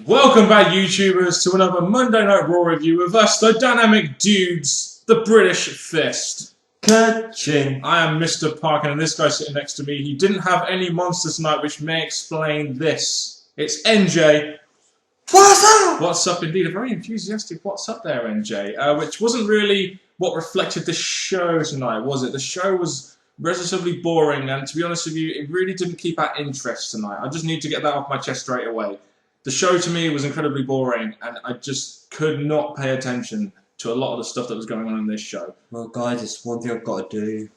Welcome back, YouTubers, to another Monday Night Raw review with us, the Dynamic Dudes, the British Fist. Ka-ching. I am Mr. Parkin, and this guy sitting next to me, he didn't have any monsters tonight, which may explain this. It's NJ. What's up? What's up, indeed? A very enthusiastic what's up there, NJ, which wasn't really what reflected the show tonight, was it? The show was relatively boring, and to be honest with you, it really didn't keep our interest tonight. I just need to get that off my chest straight away. The show to me was incredibly boring, and I just could not pay attention to a lot of the stuff that was going on in this show. Well, guys, it's one thing I've got to do.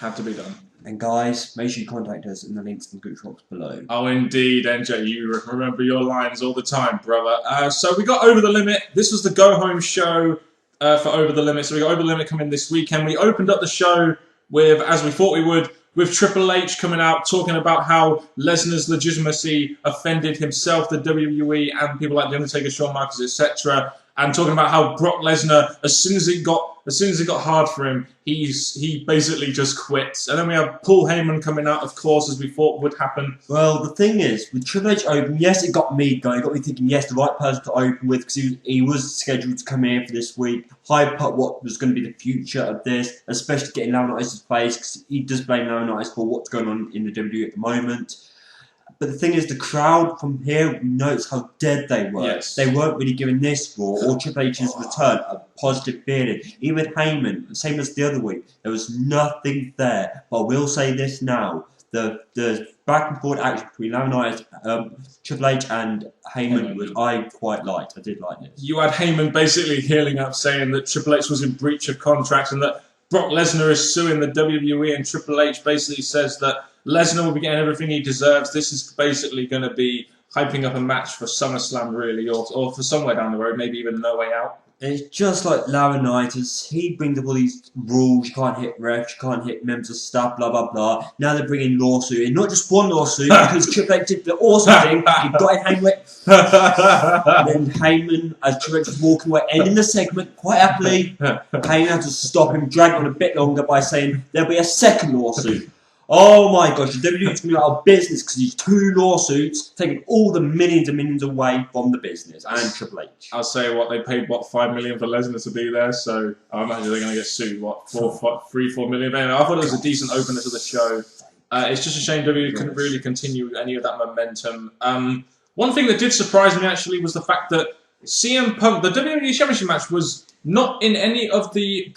Had to be done. And guys, make sure you contact us in the links in the group box below. Oh, indeed, NJ, you remember your lines all the time, brother. So we got Over the Limit. This was the go-home show for Over the Limit. So we got Over the Limit coming this weekend. We opened up the show with, as we thought we would, with Triple H coming out talking about how Lesnar's legitimacy offended himself, the WWE, and people like The Undertaker, Shawn Michaels, etc. And talking about how Brock Lesnar, as soon as it got hard for him, he basically just quit. And then we have Paul Heyman coming out, of course, as we thought would happen. Well, the thing is, with Triple H open, yes, it got me going. It got me thinking, yes, the right person to open with, because he was scheduled to come here for this week, hype up what was going to be the future of this, especially getting Laurinaitis' place, because he does blame Laurinaitis for what's going on in the WWE at the moment. But the thing is, the crowd from here noticed how dead they were. Yes. They weren't really giving this Raw or Triple H's return a positive feeling. Even Heyman, same as the other week, there was nothing there. But I will say this now. The back and forth action between Laurinaitis, Triple H and Heyman I quite liked. I did like this. You had Heyman basically healing up, saying that Triple H was in breach of contract and that Brock Lesnar is suing the WWE, and Triple H basically says that Lesnar will be getting everything he deserves. This is basically going to be hyping up a match for SummerSlam, really, or for somewhere down the road, maybe even No Way Out. It's just like Laurinaitis. He brings up all these rules. You can't hit refs, you can't hit members of staff, blah, blah, blah. Now they're bringing lawsuit in. Not just one lawsuit, because Triple H did the awesome thing. He got in Heyman. And then Heyman, as Triple H was walking away, ending the segment quite happily. Heyman had to stop him, drag on a bit longer by saying there'll be a second lawsuit. Oh my gosh, the WWE is going to be out of business because these two lawsuits taking all the millions and millions away from the business and Triple H. I'll say what, they paid, what, $5 million for Lesnar to be there, so I imagine they're going to get sued, what, $3-4 million? Anyway, I thought it was a decent opener to the show. It's just a shame WWE couldn't really continue any of that momentum. One thing that did surprise me, actually, was the fact that CM Punk, the WWE Championship match, was not in any of the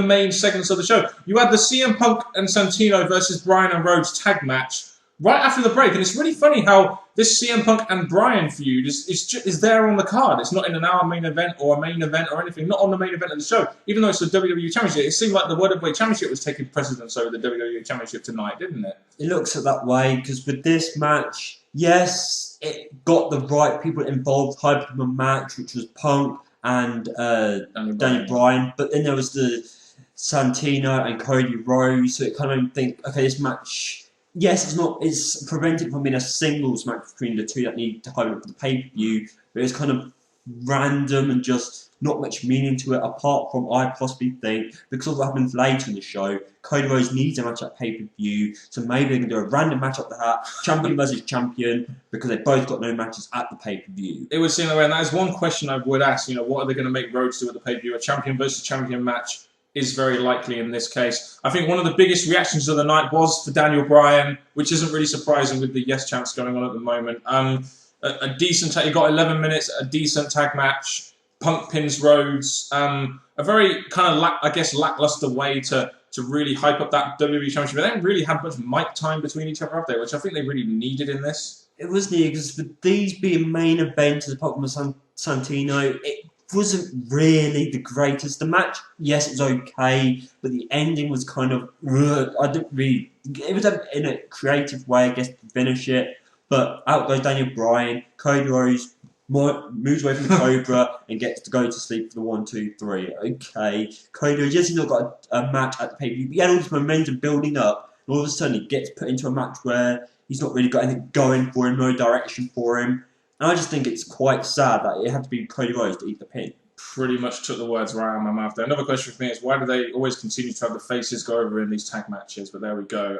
main segments of the show. You had the CM Punk and Santino versus Bryan and Rhodes tag match right after the break, and it's really funny how this CM Punk and Bryan feud is there on the card. It's not in an hour main event or a main event or anything, not on the main event of the show, even though it's the WWE Championship. It seemed like the World Heavyweight Championship was taking precedence over the WWE Championship tonight, didn't it? It looks at that way, because with this match, yes, it got the right people involved, hyped up a match, which was Punk and Daniel Bryan, but then there was the Santino and Cody Rhodes, so it kind of made me think, okay, this match, yes, it's prevented from being a singles match between the two that need to hype up for the pay-per-view, but it's kind of random and just not much meaning to it, apart from, I possibly think, because of what happens later in the show, Cody Rhodes needs a match at pay-per-view, so maybe they can do a random match up the hat, champion versus champion, because they both got no matches at the pay-per-view. It would seem that way, and that is one question I would ask, what are they going to make Rhodes do at the pay-per-view? A champion versus champion match is very likely in this case. I think one of the biggest reactions of the night was for Daniel Bryan, which isn't really surprising with the Yes Champs going on at the moment. A decent tag, he got 11 minutes, a decent tag match. Punk pins Rhodes. A very kind of, lackluster way to really hype up that WWE Championship. They didn't really have much mic time between each other, have they? Which I think they really needed in this. It was needed, because with these being main events, apart from Santino, it wasn't really the greatest. The match, yes, it was okay, but the ending was kind of, I didn't really, it was in a creative way, I guess, to finish it, but out goes Daniel Bryan, Cody Rhodes moves away from the Cobra and gets to go to sleep for the 1, 2, 3. Okay, Cody Rhodes, yes, he's not got a match at the pay-per-view, but he had all this momentum building up, and all of a sudden he gets put into a match where he's not really got anything going for him, no direction for him. And I just think it's quite sad that it had to be Cody Rhodes to eat the pin. pretty much took the words right out of my mouth there. Another question for me is, why do they always continue to have the faces go over in these tag matches? But there we go.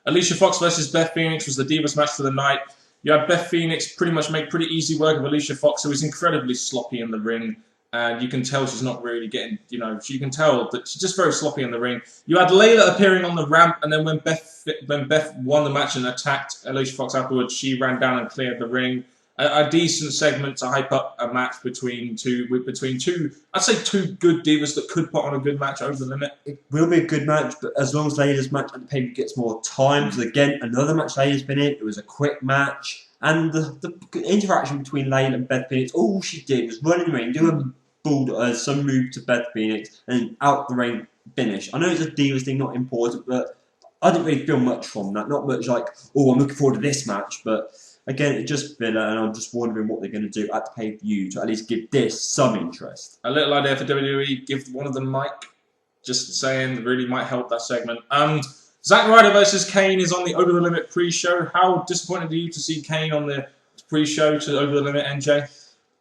Alicia Fox versus Beth Phoenix was the Divas match for the night. You had Beth Phoenix pretty much make pretty easy work of Alicia Fox, who was incredibly sloppy in the ring. And you can tell she's not really getting, you can tell that she's just very sloppy in the ring. You had Layla appearing on the ramp, and then when Beth won the match and attacked Alicia Fox afterwards, she ran down and cleared the ring. A decent segment to hype up a match between two, I'd say two good divas that could put on a good match over the limit. It will be a good match, but as long as Layla's match at the pay-per-view gets more time, because again, another match Layla's been in, it was a quick match, and the interaction between Layla and Beth Phoenix, all she did was run in the ring, do some move to Beth Phoenix, and out the ring finish. I know it's a Divas thing, not important, but I didn't really feel much from that. Not much like, oh, I'm looking forward to this match, but again, it just filler, and I'm just wondering what they're going to do at the pay-per-view to at least give this some interest. A little idea for WWE, give one of them mic. Just saying, really might help that segment. Zack Ryder versus Kane is on the Over the Limit pre-show. How disappointed are you to see Kane on the pre-show to Over the Limit, NJ?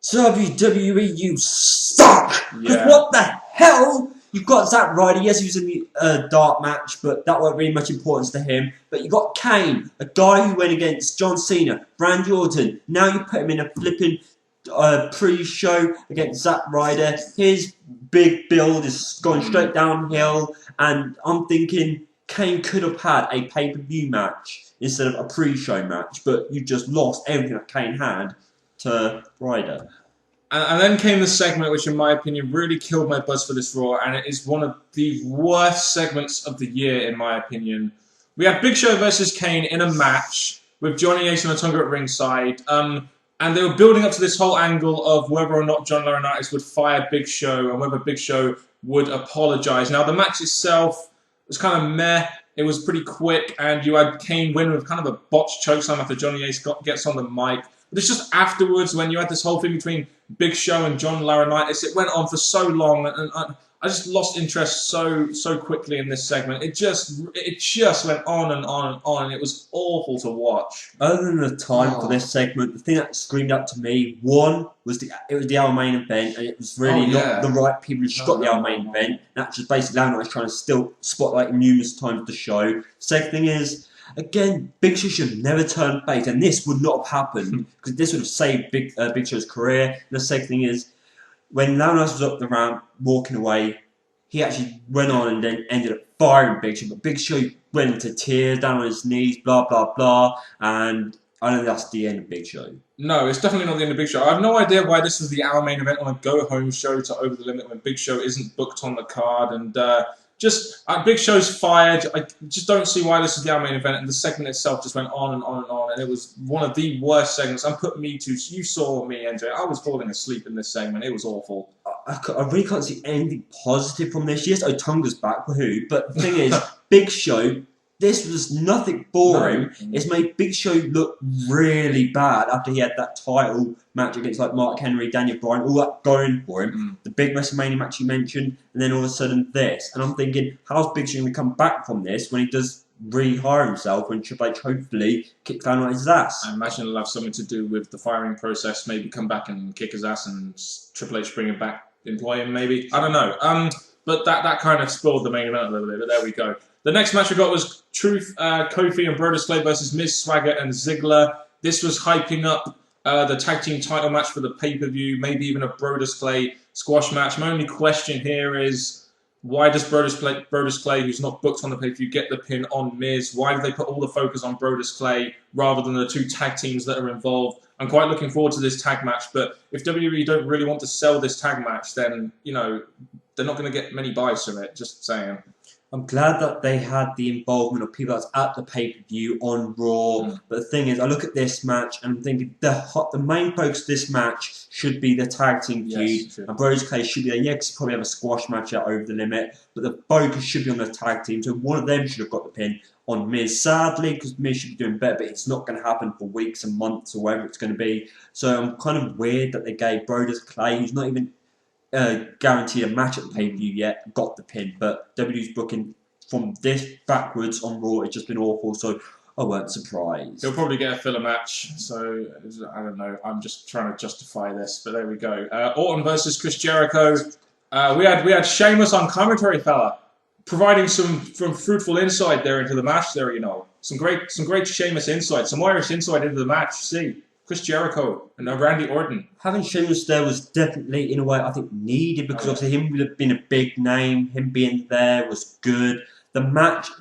WWE, you suck! Yeah. What the hell? You've got Zack Ryder, yes, he was in the dark match, but that wasn't really much importance to him. But you got Kane, a guy who went against John Cena, Randy Orton. Now you put him in a flipping pre-show against Zack Ryder. His big build is going straight downhill, and I'm thinking Kane could have had a pay-per-view match instead of a pre-show match, but you just lost everything that Kane had to Ryder. And then came the segment which, in my opinion, really killed my buzz for this Raw, and it is one of the worst segments of the year, in my opinion. We had Big Show versus Kane in a match with Johnny Ace and Otunga at ringside, and they were building up to this whole angle of whether or not John Laurinaitis would fire Big Show and whether Big Show would apologise. Now, the match itself was kind of meh. It was pretty quick, and you had Kane win with kind of a botched chokeslam after Johnny Ace gets on the mic. But it's just afterwards, when you had this whole thing between Big Show and John Laurinaitis, it went on for so long, and I just lost interest so quickly in this segment. It just went on and on and on, and it was awful to watch. Other than the time for this segment, the thing that screamed out to me, one, was it was the Our Main Event, and it was really not the right people who just got the Our Main Event. That's just basically Laurinaitis trying to still spotlight numerous times the show. Second thing is, again, Big Show should have never turned face, and this would not have happened because this would have saved Big Show's career. And the second thing is, when Laurinaitis was up the ramp walking away, he actually went on and then ended up firing Big Show, but Big Show went into tears, down on his knees, blah blah blah, and I don't think that's the end of Big Show. No, it's definitely not the end of Big Show. I have no idea why this was the Our Main Event on a go-home show to Over the Limit when Big Show isn't booked on the card, and Big Show's fired. I just don't see why this is the Our Main Event, and the segment itself just went on and on and on, and it was one of the worst segments. And put me to, you saw me, NJ. I was falling asleep in this segment. It was awful. I really can't see anything positive from this. Yes, Otunga's back, woohoo. But the thing is, Big Show, this was nothing for him. It's made Big Show look really bad after he had that title match against like Mark Henry, Daniel Bryan, all that going for him. The big WrestleMania match you mentioned, and then all of a sudden this. And I'm thinking, how's Big Show going to come back from this when he does rehire himself when Triple H hopefully kicks down on his ass? I imagine it'll have something to do with the firing process. Maybe come back and kick his ass, and Triple H bring him back, employ him. Maybe, I don't know. But that kind of spoiled the main event a little bit. But there we go. The next match we got was Truth, Kofi and Brodus Clay versus Miz, Swagger and Ziggler. This was hyping up the tag team title match for the pay-per-view, maybe even a Brodus Clay squash match. My only question here is, why does Brodus Clay, who's not booked on the pay-per-view, get the pin on Miz? Why do they put all the focus on Brodus Clay rather than the two tag teams that are involved? I'm quite looking forward to this tag match, but if WWE don't really want to sell this tag match, then, they're not going to get many buys from it, just saying. I'm glad that they had the involvement of people that's at the pay-per-view on Raw. But the thing is, I look at this match and I'm thinking the main focus of this match should be the tag team feud. And Brodus Clay should be there. Yeah, because you probably have a squash match at Over the Limit. But the focus should be on the tag team. So one of them should have got the pin on Miz. Sadly, because Miz should be doing better, but it's not going to happen for weeks and months or whatever it's going to be. So I'm kind of weird that they gave Brodus Clay, who's not even guaranteed a match at the pay-per-view yet, got the pin. But WWE's booking from this backwards on Raw, it's just been awful. So I weren't surprised. He'll probably get a filler match, so I don't know. I'm just trying to justify this, but there we go. Orton versus Chris Jericho. We had Sheamus on commentary, fella, providing some fruitful insight there into the match. There, some great Sheamus insight, some Irish insight into the match. See, Chris Jericho and Randy Orton. Having Sheamus there was definitely, in a way, I think needed because obviously him would have been a big name. Him being there was good.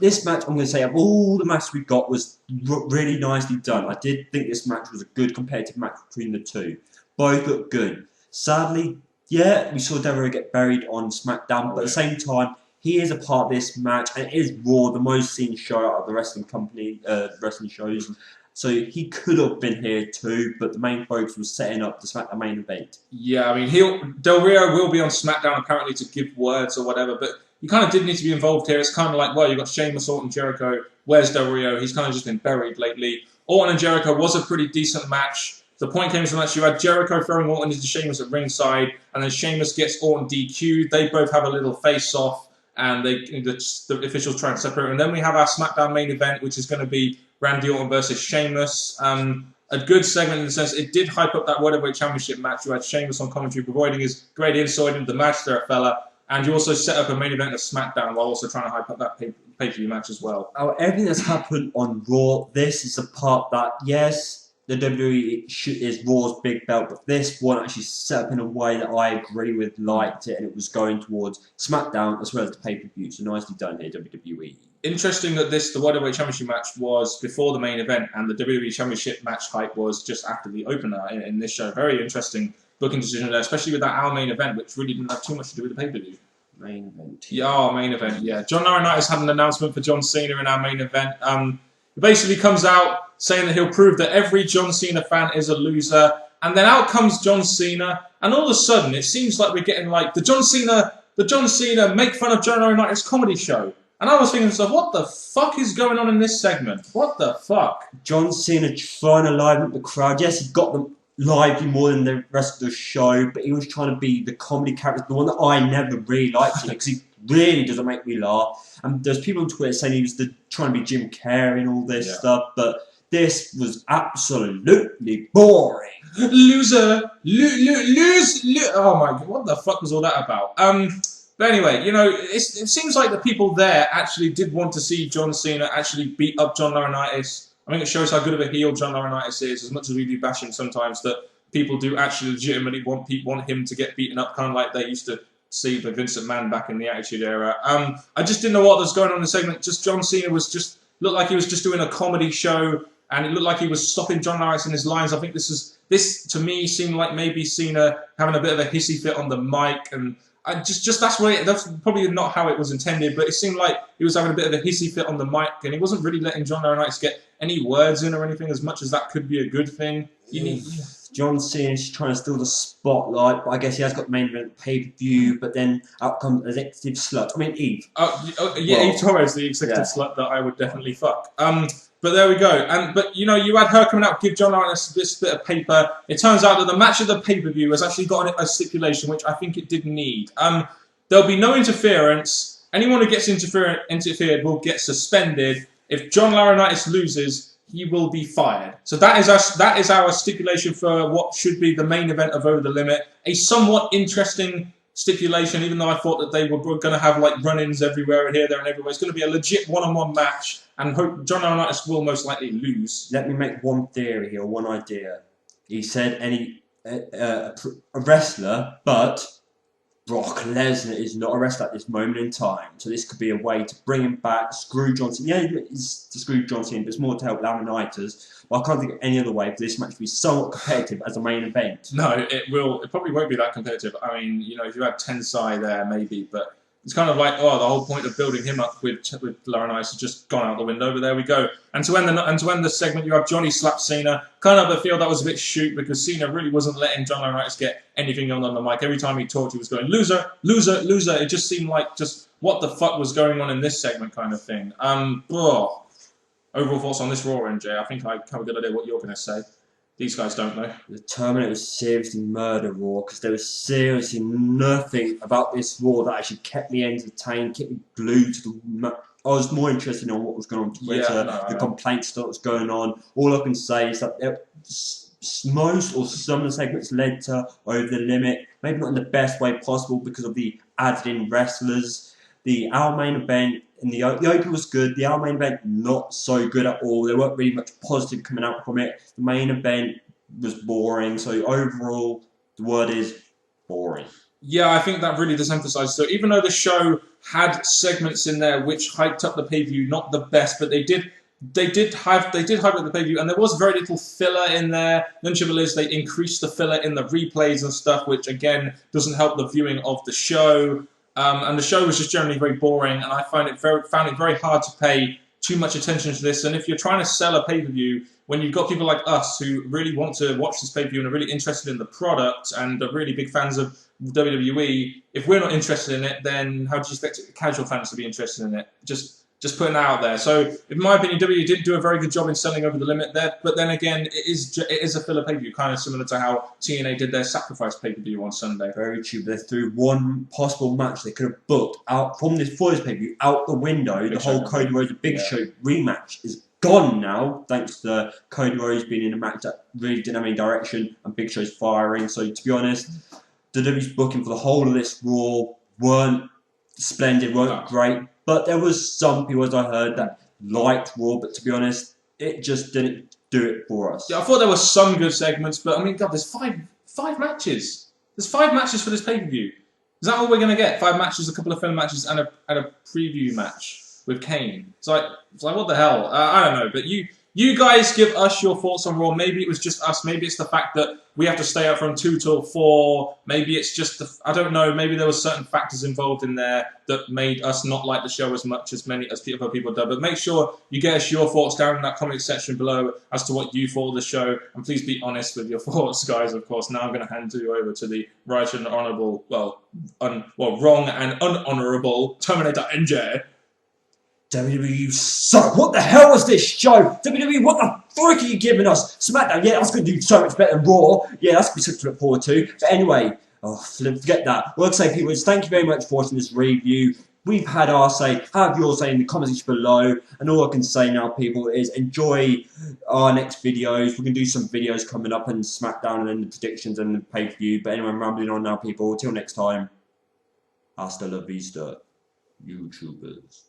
This match, I'm going to say, of all the matches we got, was really nicely done. I did think this match was a good competitive match between the two. Both looked good. Sadly, we saw Devereaux get buried on SmackDown, but at the same time, he is a part of this match, and it is Raw, the most seen show out of the wrestling shows. So he could have been here too, but the main focus was setting up the SmackDown main event. Yeah, I mean, Del Rio will be on SmackDown apparently to give words or whatever, but he kind of did need to be involved here. It's kind of like, well, you've got Sheamus, Orton, Jericho. Where's Del Rio? He's kind of just been buried lately. Orton and Jericho was a pretty decent match. The point came to the match, you had Jericho throwing Orton into Sheamus at ringside, and then Sheamus gets Orton DQ'd. They both have a little face-off, and the officials try and separate. And then we have our SmackDown main event, which is going to be Randy Orton versus Sheamus. A good segment in the sense it did hype up that Worldwide Championship match. You had Sheamus on commentary providing his great insight into the match there, fella. And you also set up a main event of SmackDown while also trying to hype up that pay-per-view match as well. Everything that's happened on Raw, this is the part that, yes, the WWE is Raw's big belt, but this one actually set up in a way that I agree with, liked it, and it was going towards SmackDown as well as the pay-per-view. So nicely done here, WWE. Interesting that the Worldwide Championship match was before the main event, and the WWE Championship match hype was just after the opener in this show. Very interesting booking decision there, especially with our main event, which really didn't have too much to do with the pay-per-view. Main event. Yeah, main event, yeah. John Laurinaitis had an announcement for John Cena in our main event. He basically comes out saying that he'll prove that every John Cena fan is a loser, and then out comes John Cena, and all of a sudden it seems like we're getting like the John Cena make fun of John Laurinaitis comedy show. And I was thinking to myself, what the fuck is going on in this segment? What the fuck? John Cena trying to liven up the crowd. Yes, he got them lively more than the rest of the show, but he was trying to be the comedy character, the one that I never really liked because he really doesn't make me laugh. And there's people on Twitter saying he was trying to be Jim Carrey and all this stuff, but this was absolutely boring. Loser! Lose! Oh my god, what the fuck was all that about? But anyway, it seems like the people there actually did want to see John Cena actually beat up John Laurinaitis. I think it shows how good of a heel John Laurinaitis is, as much as we do bash him sometimes, that people do actually legitimately want him to get beaten up, kind of like they used to see the Vincent Mann back in the Attitude Era. I just didn't know what was going on in the segment. Just John Cena looked like he was just doing a comedy show, and it looked like he was stopping John Laurinaitis in his lines. I think this to me seemed like maybe Cena having a bit of a hissy fit on the mic, and that's probably not how it was intended, but it seemed like he was having a bit of a hissy fit on the mic, and he wasn't really letting John Laurinaitis get any words in or anything, as much as that could be a good thing. John Cena's trying to steal the spotlight, but I guess he has got the main event pay-per-view, but then out comes executive slut. I mean, Eve. Eve Torres, the executive slut that I would definitely fuck. But there we go. But you had her coming out, give John Laurinaitis this bit of paper. It turns out that the match of the pay-per-view has actually got a stipulation, which I think it did need. There'll be no interference. Anyone who gets interfered will get suspended. If John Laurinaitis loses, he will be fired. So that is our stipulation for what should be the main event of Over the Limit. A somewhat interesting stipulation, even though I thought that they were going to have like run-ins everywhere and here, there, and everywhere. It's going to be a legit one-on-one match, and hope John Laurinaitis will most likely lose. Let me make one theory here, one idea. He said a wrestler, but Brock Lesnar is not a wrestler at this moment in time. So this could be a way to bring him back, screw John Cena. Yeah, it's to screw John Cena, but it's more to help Laurinaitis. But I can't think of any other way for this match to be somewhat competitive as a main event. No, it will. It probably won't be that competitive. I mean, if you had Tensai there, maybe, but it's kind of like, the whole point of building him up with Laurinaitis has just gone out the window. But there we go. And to end the segment, you have Johnny slap Cena. Kind of I feel that was a bit shoot because Cena really wasn't letting John Laurinaitis get anything on the mic. Every time he talked, he was going loser, loser, loser. It just seemed like just what the fuck was going on in this segment, kind of thing. Overall thoughts on this Raw, MJ? I think I have a good idea what you're going to say. These guys don't know. The Terminator was seriously murder Raw because there was seriously nothing about this Raw that actually kept me entertained, kept me glued to I was more interested in what was going on Twitter, the complaints that was going on. All I can say is that most or some of the segments led to over the limit, maybe not in the best way possible because of the added in wrestlers. Our main event, and the Open was good, the our main event not so good at all. There weren't really much positive coming out from it. The main event was boring, so overall the word is boring. Yeah, I think that really does emphasise. So even though the show had segments in there which hyped up the pay-per-view, not the best, but they did hype up the pay-per-view, and there was very little filler in there. The trouble is they increased the filler in the replays and stuff, which again doesn't help the viewing of the show. And the show was just generally very boring, and I found it very hard to pay too much attention to this. And if you're trying to sell a pay-per-view, when you've got people like us who really want to watch this pay-per-view and are really interested in the product and are really big fans of WWE, if we're not interested in it, then how do you expect casual fans to be interested in it? Just putting that out there. So, in my opinion, WWE did do a very good job in selling over the limit there. But then again, it is a filler pay-per-view, kind of similar to how TNA did their Sacrifice pay-per-view on Sunday. Very true. They threw one possible match they could have booked out for this pay-per-view out the window. The whole Cody Rhodes Big Show rematch is gone now, thanks to Cody Rhodes being in a match that really didn't have any direction and Big Show's firing. So, to be honest, WWE's booking for the whole of this Raw weren't splendid, weren't great. But there was some people, as I heard, that liked Raw, but to be honest, it just didn't do it for us. Yeah, I thought there were some good segments, but I mean, God, there's five matches. There's 5 matches for this pay-per-view. Is that all we're going to get? 5 matches, a couple of film matches, and a preview match with Kane. It's like what the hell? I don't know, but you guys give us your thoughts on Raw. Maybe it was just us. Maybe it's the fact that we have to stay up from 2 till 4. Maybe it's just I don't know. Maybe there were certain factors involved in there that made us not like the show as much as other people do. But make sure you get us your thoughts down in that comment section below as to what you thought of the show, and please be honest with your thoughts, guys. Of course. Now I'm going to hand you over to the right and honourable, wrong and unhonourable Terminator NJ. WWE suck. What the hell was this show? WWE, what the frick are you giving us? SmackDown, yeah, that's going to do so much better than Raw. Yeah, that's going to be something to look forward to. But anyway, forget that. What I'd say, people, is thank you very much for watching this review. We've had our say. Have your say in the comments section below. And all I can say now, people, is enjoy our next videos. We're going to do some videos coming up and SmackDown and then the predictions and the pay-per-view. But anyway, I'm rambling on now, people. Till next time, hasta la vista, YouTubers.